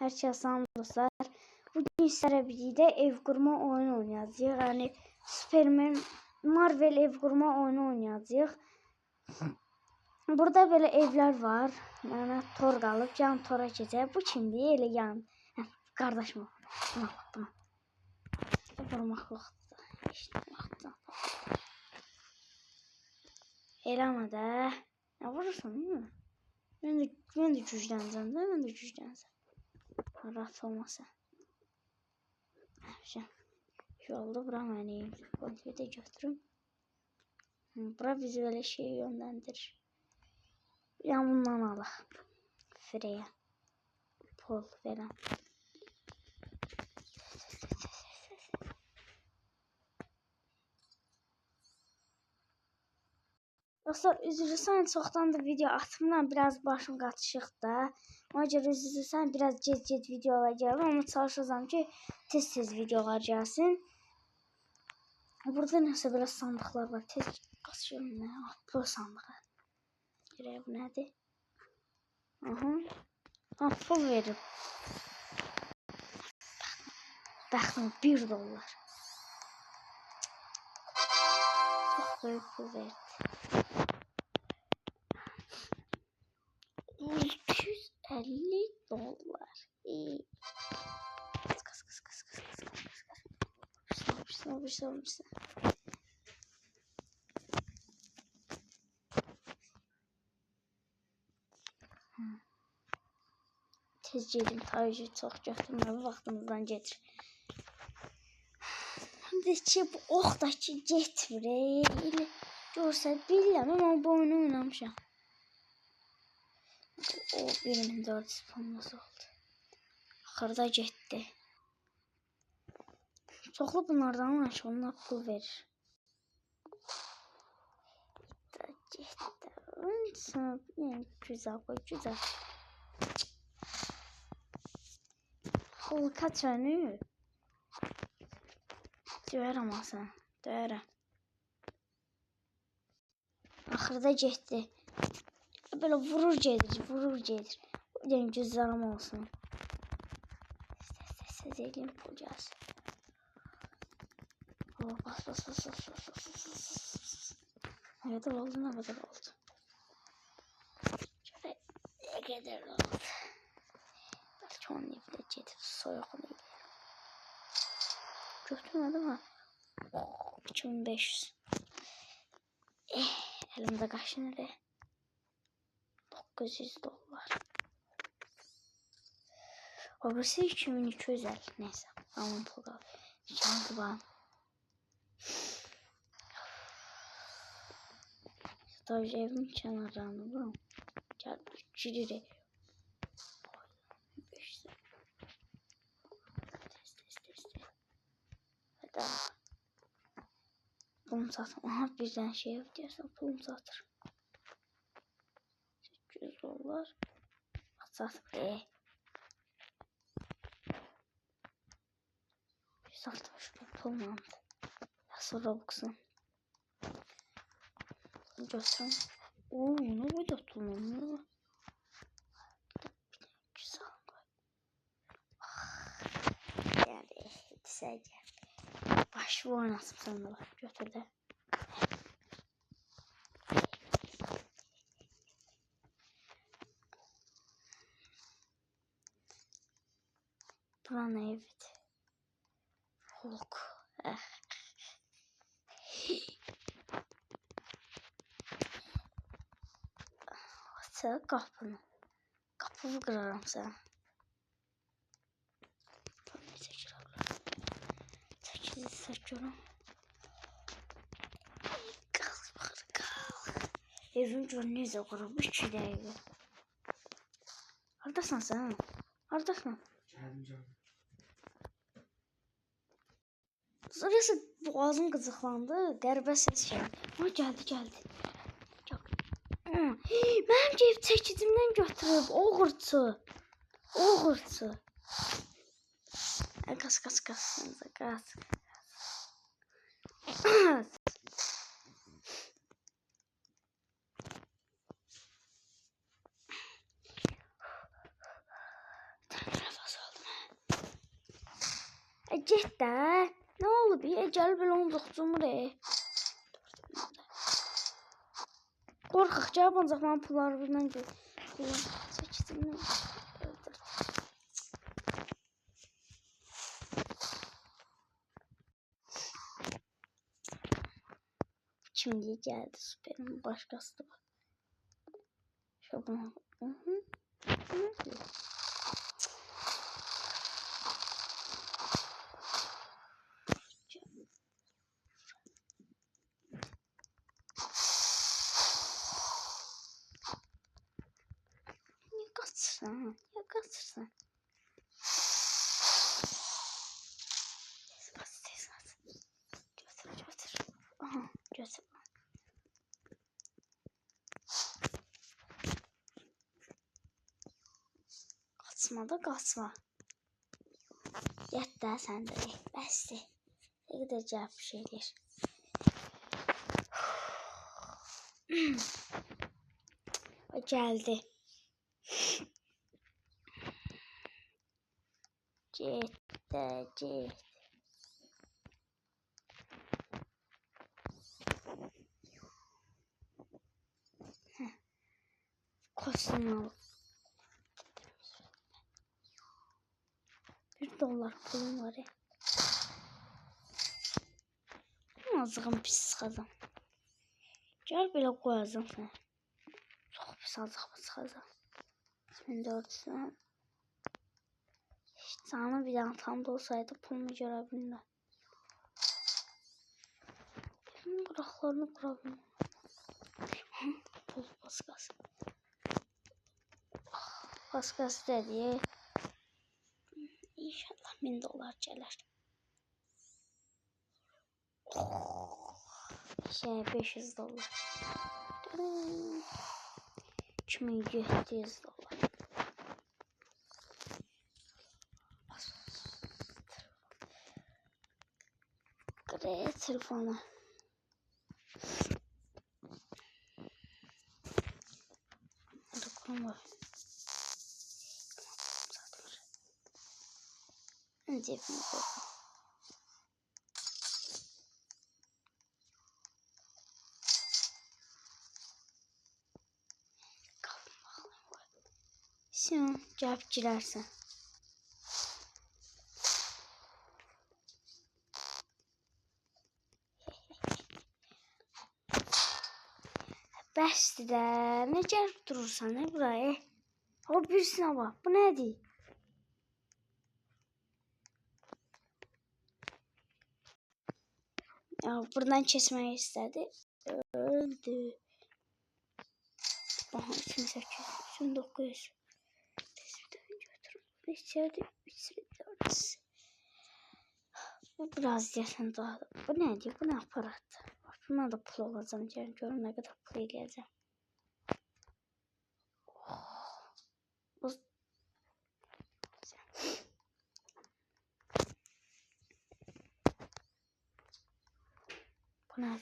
Hər şey salam dostlar. Bugün sizlərlə birlikdə ev qurma oyunu oynayacağıq. Yəni Superman Marvel ev qurma oyunu oynayacağıq. Burada belə evlər var. Mənə tor qalıb. Yan tora keçək. Bu kimdir? Elə yan. Qardaşım. Buna. Vurmaqlıqdır. İşte vaxtdan. Eləmə də. Vurursan, değil mi? Mən də güclənəcəm də. Mən də güclənəcəm. Rahat olmasa. Şu oldu. Bura mənim. Kontrolü də götürüm. Bura bizi böyle şey yönləndirir. Ya bundan alaq. Freya. Pol verəm. Dostlar, üzrlüsən çoxdandır video atmıram. Biraz başım qatışıq da. Ona görə üzrlüsən biraz gec videolar gəlir. Ama çalışacağım ki tez videolar gəlsin. Burada nəsə belə sandıqlar var. Tez qaçıyorum nə? Bu sandığı. Görək bu nədir? Ha, pul verib. Baxdım $1. Çox böyük pul verdi. $250. Kız. Yapıştır. Tez gedim, tabii çox götürmə vaxtımızdan getir. Həm də ki bu ox da ki getmir. Elə görsə bilirəm, amma bu oyunu oynamışam. O birinin 4 spamlısı oldu. Axırda getdi. Çoxlu bunlardan var ki, onlar pul verir. Getdi. Güzel. Hulka çönü. Döyərəm sən. Döyərəm. Axırda getdi. Böyle vurur gedir. Deyim güzelim olsun. Ses edeyim pul gəlsin. Bas. Ne kadar oldu? Ne kadar oldu? Belki onun evine gidip soyuqunu yiyelim. Götürmedim ha. 2500. Elimde kaç lira? $900. Orası 2250. Neyse. Aman pul kaldı. Şansı var. Tabii evin kenarlarını vurum. Gel 3 lira. Hadi. Pulum satın. Aha birden şey yapıyorsan pulum satır. $800. Satır. 160 pulum aldı. Sonra baksan. Göstereyim. Ne bu da tulumlu. Güzel. Yani sadece baş oynasın sen de bak götür de. Buranın evet. Hulk. Açaq qapını. Qapını qıraram sən. Çəkirəm. Qal. Evim gör necə qurub 2 dəqiqə. Hardasan sən? Hardasan? Gəldim. Sonrası boğazım qıcıqlandı. Qəribə səs gəldi. Ha gəldi. Mənim ev çəkicimdən götürüb. Oğurçu. Qaç. Nefes Get də. Nə olub? Gəl belə 19 cumur. Qorxaq cavab ancaq mənim pullarımdan gör. Çəkdim. Şimdi geldi süperin başkası da var. Şu bunu. Ya kaçırsan. Götür. Aha, götür. Kaçma. Yat da sen de. Bəsdir. Ne kadar cevap bir şeyler. O geldi. Cet. Kostüm al. $1 pulum var ya. Azığım pis kazan. Gel böyle koyacağım sana. Çok pis azıq kazan. 1400'den. Sana bir tane tam da olsaydı pulumu görebilirler. Bıraklarını kurabilirim. Pul baskası. Baskası dedi. İnşallah $1000 gelir. $500. $2700. Buraya telefonu. Dokun var. Cebime koy. Sen cevap girersen. Bəsdir də. Nə gəlib durursan nə buraya? O birisine bak. Bu nədir? Ya buradan kesmeyi istedi. Öldü. Aha 3800, 3900. İçeride bitiriyoruz. Bu biraz yaşın daha. Bu ne diyor? Bu ne aparat? Buna da pul olacağım. Görün ne kadar pul geleceğim. Bu ne?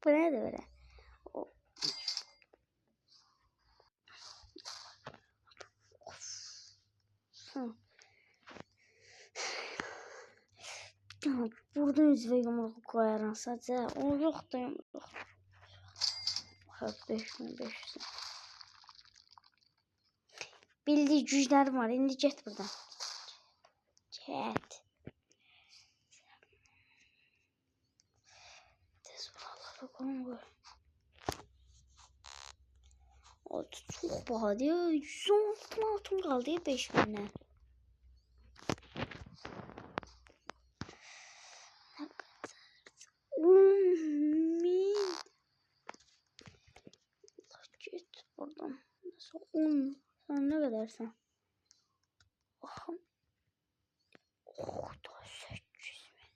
Bu ne de böyle? Burada yüz ve yumruk koyarım sadece. O yok da yumruk. 5500. Bildiği güçlerim var. İndi get buradan. Get. Tez buralara koy. O çok pahalı ya. 116 altın kaldı ya 5000'den. Git buradan. Nasıl 10? Sen ne kadarsan? Bakın. Oh da 800 bin.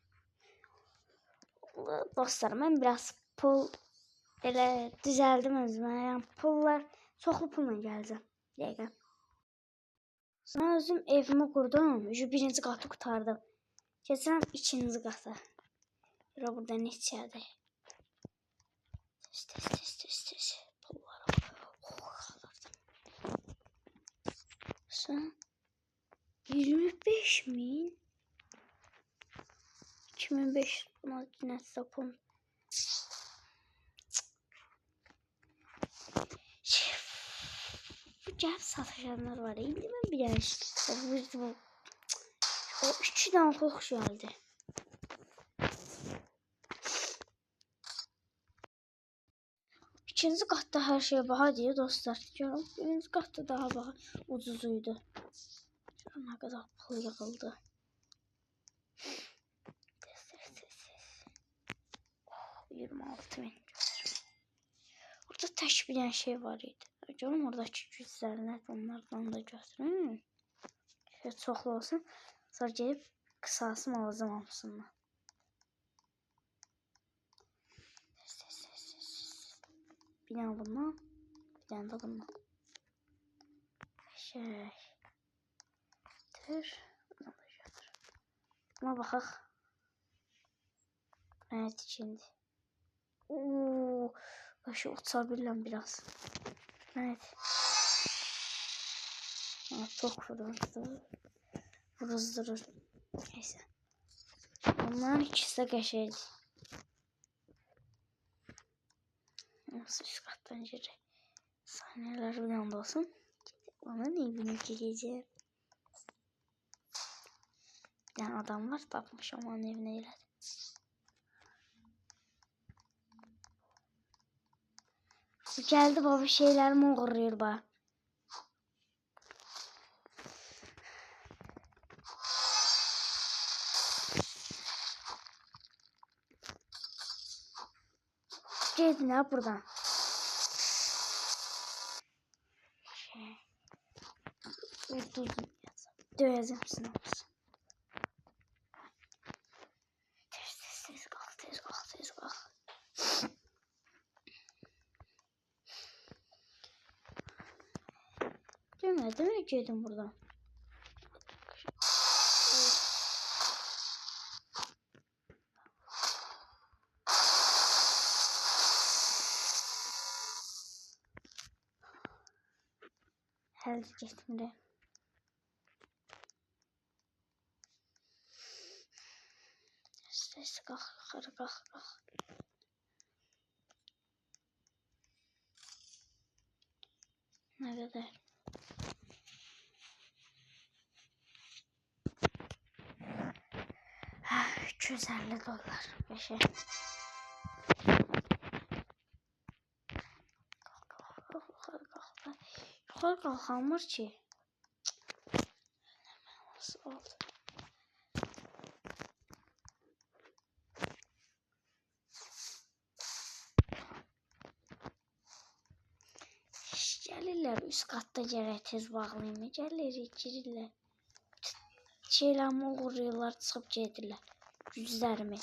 Dostlar ben biraz pul elə düzeldim özümə. Yani pullar çoxlu pulla gələcəm. Dəqiqə. Sonra özüm evimi qurdum. Birinci qatı qurtardım. Keçirəm ikinci qata. Burada neçədir? Tez. Pullara. Oh, qalırdım. Sonra 25.000. 2500 buna yine sapım. Bu cep satışanlar var. İndi ben bir bu. O 3'den çok geldi. İkinci katta her şey baha diye dostlar. Birinci katta daha baha ucuzuydu. Ne kadar pul yığıldı. 26.000. Orada tək bir dənə şey var idi. Canım oradakı güzəllər onlardan da götürün. Çoxlu olsun. Sonra gelip kısasım alacağım hamısından. Bir dənə bundan. Bir dənə də bundan. Şey. Dur. Buna baxaq. Evet şimdi. Ooo. Başı uçabilirim biraz. Evet. Çok vuruzdurur. Neyse. Bunların ikisi de qəşəngdir. Nasıl üst kattan geri. Sahneler bir anda olsun. Onun evine gireceğim. Bir tane adam var tapmış onun evine ileride. Geldi baba şeylerimi uğurluyor bak. Gidin ha buradan. Durdurdum. Döveceğim sınavımızı. Tez kalk. Demedim mi gidin buradan. Her gitmedi. Ses kalk. Ne kadar? $250. Beşe. Yukarı kalkamır ki. Nasıl oldu? Gəlirlər üst katda gərək tez bağlayayım. Gəlirlər. Şeylərimi uğurluyorlar, çıxıb gedirlər. Yüzlərimi.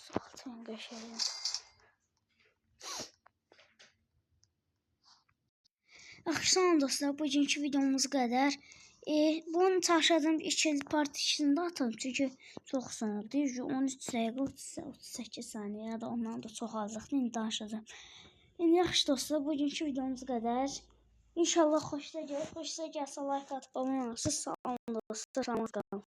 Saltın qəşəngdir. Axşam dostlar, bugünkü videomuz qədər. Bunu çarşadım ikinci part 2'sini atalım çünkü çok son oldu. 13 dəqiqə 38 saniyə ya da ondan da çox azlıqdır. İndi danışacağım. Yaxşı dostlar, bugünkü videomuz qədər. İnşallah xoşuna gəlsə like atıp abone olursunuz. Sağ olun dostlar. Sağ olun.